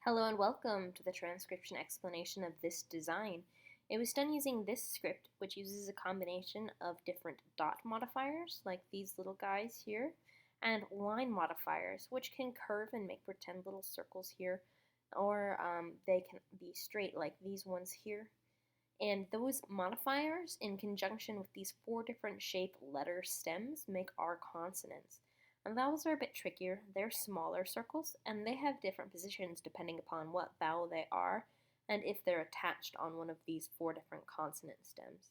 Hello and welcome to the transcription explanation of this design. It was done using this script, which uses a combination of different dot modifiers, like these little guys here, and line modifiers, which can curve and make pretend little circles here, or they can be straight like these ones here. And those modifiers, in conjunction with these four different shape letter stems, make our consonants. And vowels are a bit trickier. They're smaller circles, and they have different positions depending upon what vowel they are and if they're attached on one of these four different consonant stems.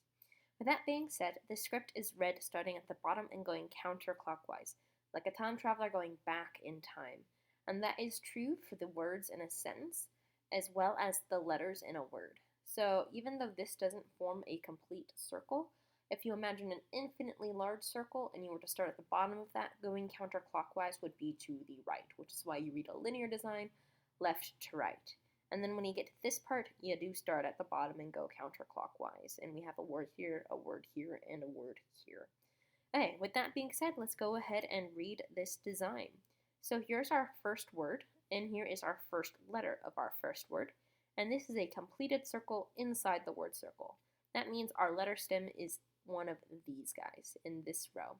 With that being said, the script is read starting at the bottom and going counterclockwise, like a time traveler going back in time. And that is true for the words in a sentence, as well as the letters in a word. So even though this doesn't form a complete circle, if you imagine an infinitely large circle and you were to start at the bottom of that, going counterclockwise would be to the right, which is why you read a linear design, left to right. And then when you get to this part, you do start at the bottom and go counterclockwise. And we have a word here, and a word here. Okay, with that being said, let's go ahead and read this design. So here's our first word, and here is our first letter of our first word. And this is a completed circle inside the word circle. That means our letter stem is one of these guys in this row.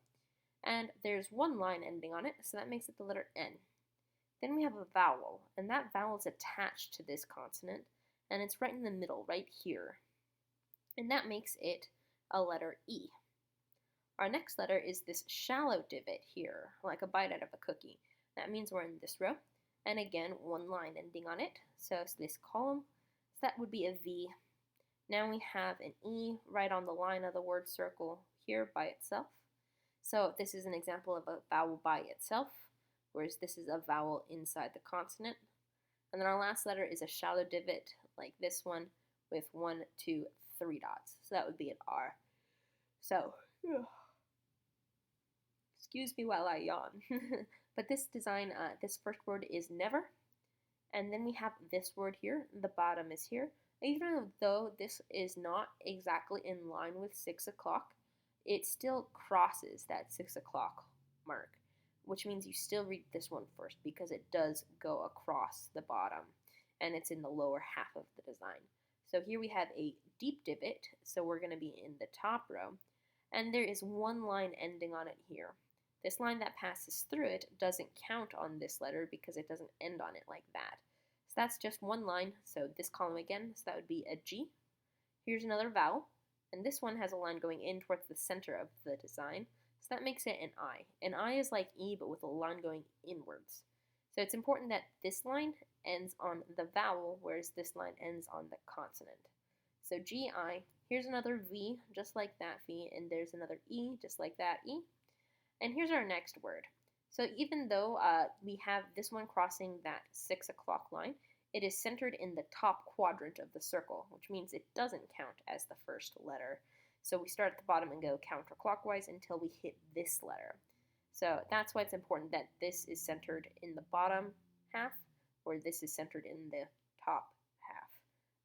And there's one line ending on it, so that makes it the letter N. Then we have a vowel, and that vowel is attached to this consonant, and it's right in the middle, right here. And that makes it a letter E. Our next letter is this shallow divot here, like a bite out of a cookie. That means we're in this row. And again, one line ending on it, so it's this column. So that would be a V. Now we have an E right on the line of the word circle here by itself. So this is an example of a vowel by itself, whereas this is a vowel inside the consonant. And then our last letter is a shallow divot, like this one, with 1, 2, 3 dots. So that would be an R. So, excuse me while I yawn. But this design, this first word is never. And then we have this word here. The bottom is here. Even though this is not exactly in line with 6 o'clock, it still crosses that 6 o'clock mark, which means you still read this one first because it does go across the bottom and it's in the lower half of the design. So here we have a deep divot, so we're going to be in the top row, and there is one line ending on it here. This line that passes through it doesn't count on this letter because it doesn't end on it like that. So that's just one line, so this column again, so that would be a G. Here's another vowel, and this one has a line going in towards the center of the design, so that makes it an I. An I is like E, but with a line going inwards. So it's important that this line ends on the vowel, whereas this line ends on the consonant. So G-I, here's another V, just like that V, and there's another E, just like that E. And here's our next word. So even though we have this one crossing that 6 o'clock line, it is centered in the top quadrant of the circle, which means it doesn't count as the first letter. So we start at the bottom and go counterclockwise until we hit this letter. So that's why it's important that this is centered in the bottom half, or this is centered in the top half.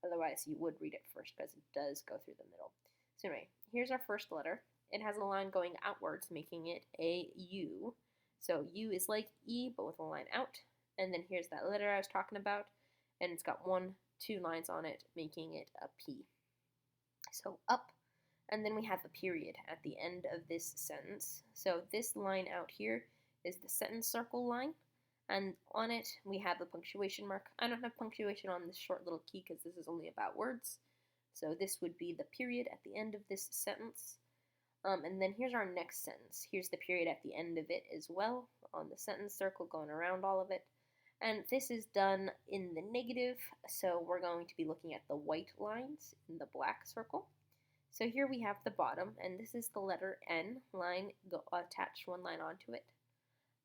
Otherwise, you would read it first because it does go through the middle. So anyway, here's our first letter. It has a line going outwards, making it a U. So U is like E, but with a line out. And then here's that letter I was talking about, and it's got 1, 2 lines on it, making it a P. So up, and then we have a period at the end of this sentence. So this line out here is the sentence circle line, and on it we have a punctuation mark. I don't have punctuation on this short little key because this is only about words. So this would be the period at the end of this sentence. And then here's our next sentence. Here's the period at the end of it as well, on the sentence circle going around all of it. And this is done in the negative, so we're going to be looking at the white lines in the black circle. So here we have the bottom, and this is the letter N line, attached one line onto it.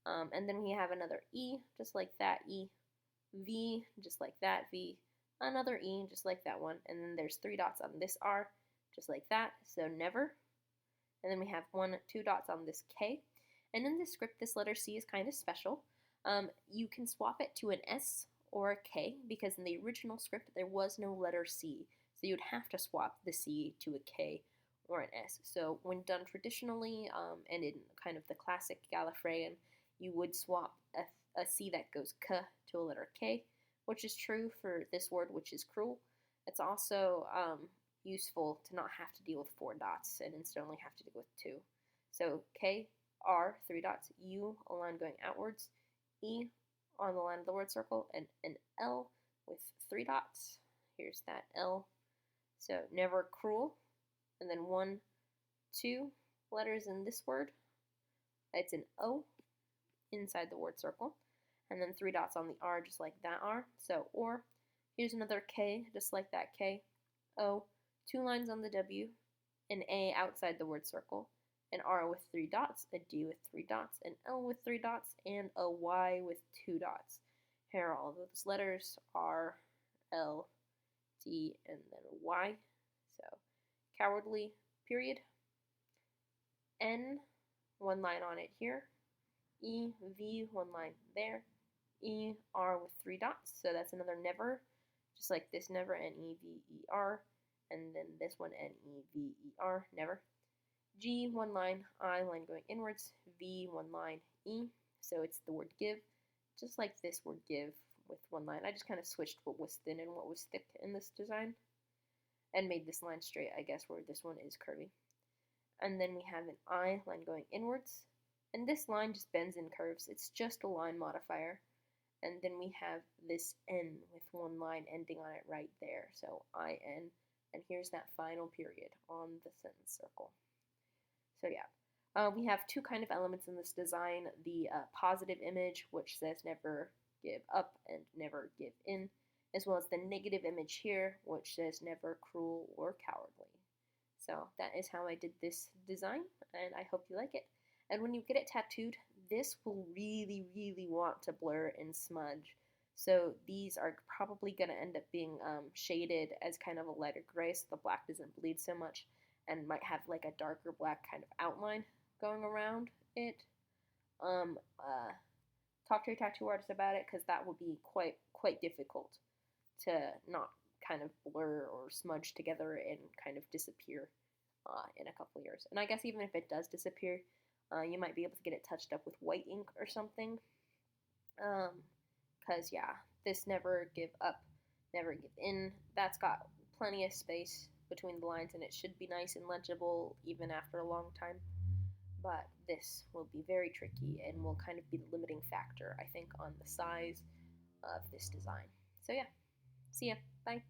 And then we have another E, just like that E, V, just like that V, another E, just like that one, and then there's 3 dots on this R, just like that, so never. And then we have 1, 2 dots on this K. And in this script, this letter C is kind of special. You can swap it to an S or a K because in the original script, there was no letter C. So you'd have to swap the C to a K or an S. So when done traditionally and in kind of the classic Gallifreyan, you would swap a C that goes K to a letter K, which is true for this word, which is cruel. It's also useful to not have to deal with 4 dots and instead only have to deal with 2. So K, R, 3 dots, U, a line going outwards, E on the line of the word circle, and an L with 3 dots. Here's that L. So never cruel. And then 1, 2 letters in this word. It's an O inside the word circle. And then 3 dots on the R, just like that R. So or. Here's another K, just like that K. O, 2 lines on the W, an A outside the word circle, an R with 3 dots, a D with 3 dots, an L with 3 dots, and a Y with 2 dots. Here are all those letters, R, L, D, and then Y. So cowardly, period. N, 1 line on it here. E, V, 1 line there. E, R with 3 dots, so that's another never, just like this never, N-E-V-E-R, and then this one, N-E-V-E-R, never. G, 1 line, I, line going inwards, V, 1 line, E, so it's the word give, just like this word give with 1 line. I just kind of switched what was thin and what was thick in this design, and made this line straight, I guess, where this one is curvy. And then we have an I, line going inwards, and this line just bends and curves. It's just a line modifier. And then we have this N with 1 line ending on it right there. So I-N, and here's that final period on the sentence circle. So yeah, we have 2 kind of elements in this design. The positive image, which says never give up and never give in, as well as the negative image here, which says never cruel or cowardly. So that is how I did this design, and I hope you like it. And when you get it tattooed, this will really, really want to blur and smudge. So these are probably going to end up being shaded as kind of a lighter gray so the black doesn't bleed so much, and might have like a darker black kind of outline going around it. Talk to your tattoo artist about it, because that would be quite difficult to not kind of blur or smudge together and kind of disappear in a couple years. And I guess even if it does disappear, you might be able to get it touched up with white ink or something. Because, yeah, this never give up, never give in. That's got plenty of space between the lines, and it should be nice and legible even after a long time. But this will be very tricky and will kind of be the limiting factor, I think, on the size of this design. So, yeah, see ya. Bye.